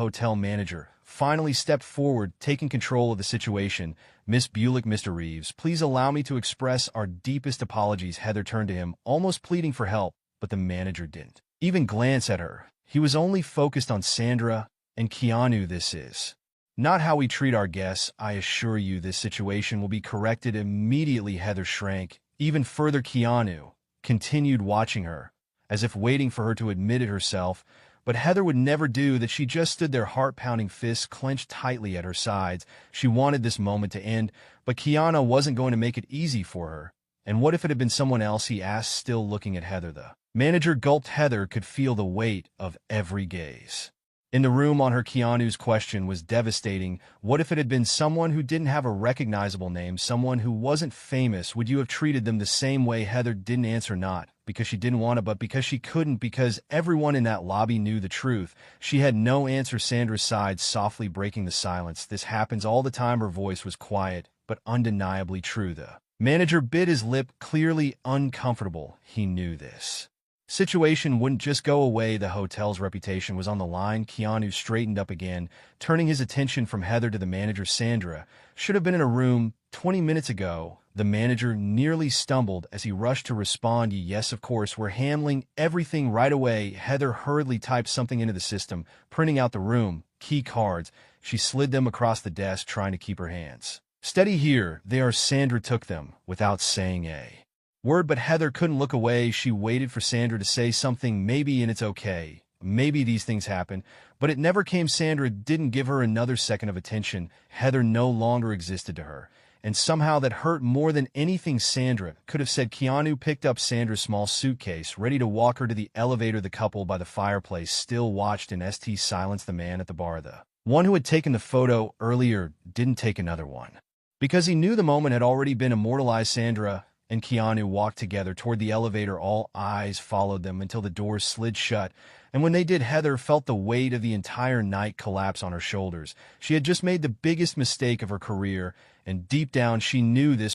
hotel manager, finally stepped forward, taking control of the situation. "Miss Bulick, Mr. Reeves, please allow me to express our deepest apologies." Heather turned to him, almost pleading for help, but the manager didn't even glance at her. He was only focused on Sandra and Keanu. "This is not how we treat our guests. I assure you this situation will be corrected immediately." Heather shrank even further. Keanu continued watching her, as if waiting for her to admit it herself, but Heather would never do that. She just stood there, heart-pounding, fists clenched tightly at her sides. She wanted this moment to end, but Keanu wasn't going to make it easy for her. "And what if it had been someone else?" he asked, still looking at Heather. The manager gulped. Heather could feel the weight of every gaze in the room on her. Keanu's question was devastating. What if it had been someone who didn't have a recognizable name, someone who wasn't famous? Would you have treated them the same way? Heather didn't answer, not because she didn't want to, but because she couldn't, because everyone in that lobby knew the truth. She had no answer. Sandra sighed softly, breaking the silence. "This happens all the time." Her voice was quiet, but undeniably true. The manager bit his lip, clearly uncomfortable. He knew this situation wouldn't just go away. The hotel's reputation was on the line. Keanu straightened up again, turning his attention from Heather to the manager. "Sandra should have been in a room 20 minutes ago." The manager nearly stumbled as he rushed to respond. "Yes, of course, we're handling everything right away." Heather hurriedly typed something into the system, printing out the room key cards. She slid them across the desk, trying to keep her hands steady. "Here they are." Sandra took them without saying a word, but Heather couldn't look away. She waited for Sandra to say something, maybe, and "It's okay. Maybe these things happen." But it never came. Sandra didn't give her another second of attention. Heather no longer existed to her, and somehow that hurt more than anything Sandra could have said. Keanu picked up Sandra's small suitcase, ready to walk her to the elevator. The couple by the fireplace still watched in st silence. The man at the bar, the one who had taken the photo earlier, didn't take another one, because he knew the moment had already been immortalized. Sandra and Keanu walked together toward the elevator. All eyes followed them until the doors slid shut, and when they did, Heather felt the weight of the entire night collapse on her shoulders. She had just made the biggest mistake of her career, and deep down she knew this